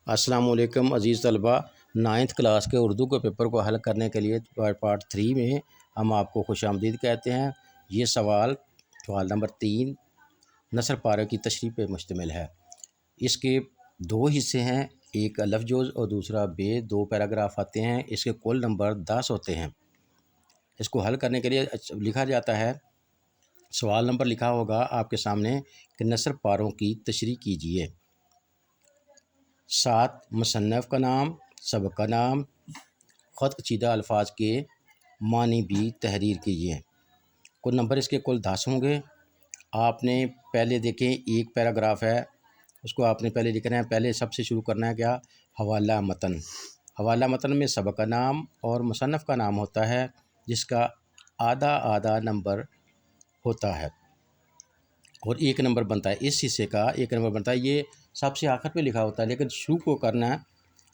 अस्सलाम वालेकुम अज़ीज़ तलबा। 9th क्लास के उर्दू के पेपर को हल करने के लिए पार्ट 3 में हम आपको खुशामदीद कहते हैं। ये सवाल नंबर 3 नसर पारे की तशरीह पे मुश्तमिल है। इसके दो हिस्से हैं, एक अलफ जोज़ और दूसरा बे। 2 पैराग्राफ आते हैं, इसके कुल नंबर 10 होते हैं। इसको हल करने के लिए लिखा जाता है, सवाल नंबर लिखा होगा आपके सामने कि नसर पारों की तशरीह कीजिए। 7 मुसन्नफ़ का नाम, सबक का नाम, ख़त कशीदा अल्फाज के मानी भी तहरीर कीजिए। कुल नंबर इसके कुल 10 होंगे। आपने पहले देखें एक पैराग्राफ है, उसको आपने पहले लिखना है। पहले सबसे शुरू करना है क्या, हवाला मतन। हवाला मतन में सबक का नाम और मुसन्नफ़ का नाम होता है, जिसका आधा आधा नंबर होता है और 1 नंबर बनता है। इस हिस्से का 1 नंबर बनता है। ये सबसे आखिर पे लिखा होता है, लेकिन शुरू को करना,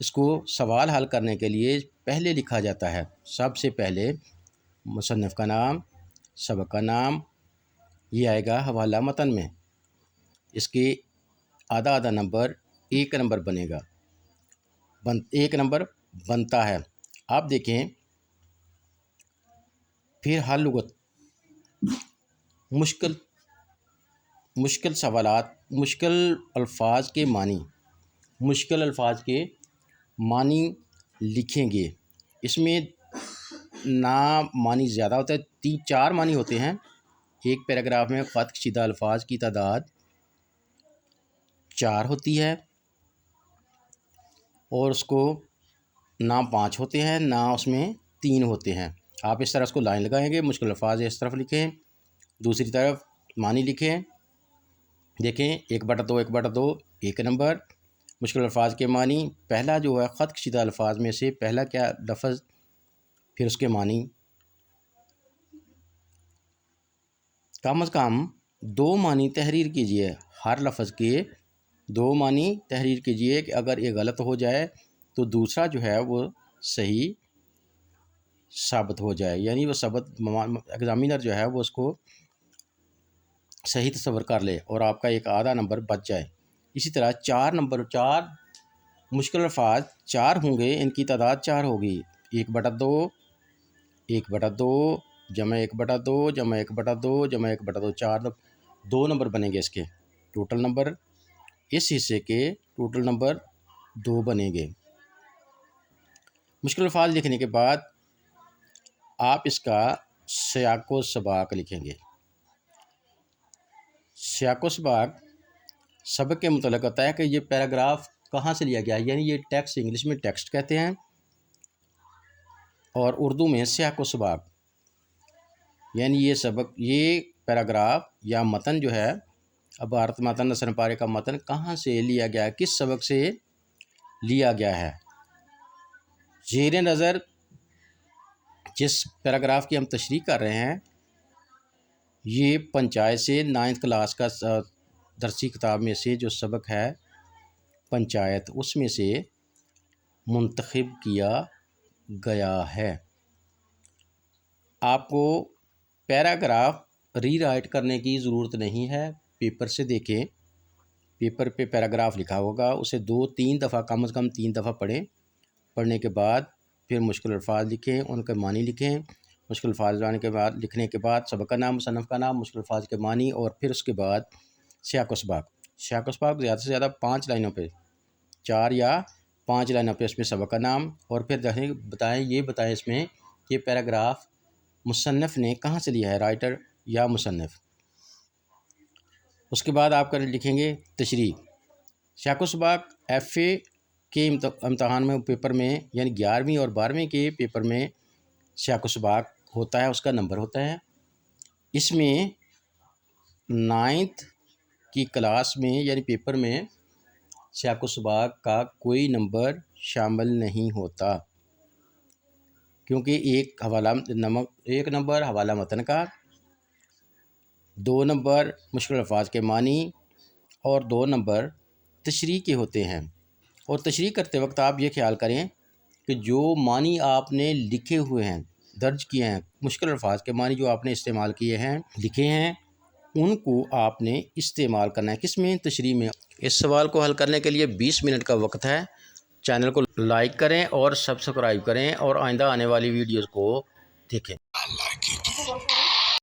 इसको सवाल हल करने के लिए पहले लिखा जाता है। सबसे पहले मुसन्नफ़ का नाम, सबक का नाम, ये आएगा हवाला मतन में। इसके आधा आधा नंबर 1 नंबर बनेगा, 1 नंबर बनता है। आप देखें, फिर हल लुगत, मुश्किल सवालात, मुश्किल अल्फाज के मानी, मुश्किल अल्फाज के मानी लिखेंगे। इसमें ना मानी ज़्यादा होता है, 3-4 मानी होते हैं एक पैराग्राफ में। ख़त कशीदा अल्फाज की तादाद 4 होती है और उसको ना 5 होते हैं, ना उसमें 3 होते हैं। आप इस तरह उसको लाइन लगाएंगे, मुश्किल अल्फाज इस तरफ लिखें, दूसरी तरफ मानी लिखें। देखें 1/2 1/2 1 नंबर। मुश्किल अल्फाज के मानी, पहला जो है ख़त कशीदा अल्फाज में से पहला क्या लफ्ज़, फिर उसके मानी। कम अज़ कम 2 मानी तहरीर कीजिए, हर लफ्ज़ के 2 मानी तहरीर कीजिए कि अगर ये गलत हो जाए तो दूसरा जो है वो सही साबित हो जाए, यानी वो एग्ज़ामिनर जो है वो उसको सही तस्वर कर ले और आपका एक आधा नंबर बच जाए। इसी तरह 4 मुश्किल अल्फाज 4 होंगे, इनकी तादाद 4 होगी। 1/2 1/2 जमा 1/2 जमा 1/2 जमा 1/2 4 2 नंबर बनेंगे। इसके टोटल नंबर, इस हिस्से के टोटल नंबर 2 बनेंगे। मुश्किल अल्फाज लिखने के बाद आप इसका सियाको सबाक लिखेंगे। सियाको सबाक सबक के मुतल्लिक़ होता है कि ये पैराग्राफ कहाँ से लिया गया है, यानी ये टेक्स्ट, इंग्लिश में टेक्स्ट कहते हैं और उर्दू में सियाको सबाक, यानी ये सबक, ये पैराग्राफ या मतन जो है, अब भारत मतन नसर पारे का मतन कहाँ से लिया गया है, किस सबक से लिया गया है। ज़ेर नज़र जिस पैराग्राफ की हम तशरीह कर रहे हैं, ये पंचायत से 9th क्लास का दरसी किताब में से जो सबक है पंचायत, उसमें से मुंतखब किया गया है। आपको पैराग्राफ रीराइट करने की ज़रूरत नहीं है, पेपर से देखें, पेपर पे पैराग्राफ लिखा होगा, उसे 2-3 दफ़ा, कम से कम 3 दफ़ा पढ़ें। पढ़ने के बाद फिर मुश्किल अल्फाज लिखें, उनके मानी लिखें। मुश्किल अल्फाज लिखने के बाद सबक का नाम, मुसन्नफ़ का नाम, मुश्किल अल्फाज के मानी, और फिर उसके बाद सियाको सबाक। सियाको सबाक ज़्यादा से ज़्यादा 5 लाइनों पे, 4 या 5 लाइनों पे इसमें सबक का नाम, और फिर ये बताएं इसमें कि पैराग्राफ मुसन्नफ़ ने कहाँ से लिया है, राइटर या मुसन्नफ़। उसके बाद आप लिखेंगे तशरीह। सियाको सबाक FA के इम्तहान में, पेपर में, यानी 11वीं और 12वीं के पेपर में सियाको सबाक होता है, उसका नंबर होता है। इसमें 9th की क्लास में यानी पेपर में सियाको सबाक का कोई नंबर शामिल नहीं होता, क्योंकि एक नंबर हवाला मतन का, 2 नंबर मुश्किल अल्फाज के मानी और 2 नंबर तशरीह के होते हैं। और तशरीह करते वक्त आप ये ख्याल करें कि जो मानी आपने लिखे हुए हैं, दर्ज किए हैं, मुश्किल अल्फाज के मानी जो आपने इस्तेमाल किए हैं, लिखे हैं, उनको आपने इस्तेमाल करना है। किस में, तशरीह में। اس سوال کو حل کرنے کے لیے 20 منٹ کا وقت ہے۔ چینل کو لائک کریں اور سبسکرائب کریں اور آئندہ آنے والی ویڈیوز کو دیکھیں۔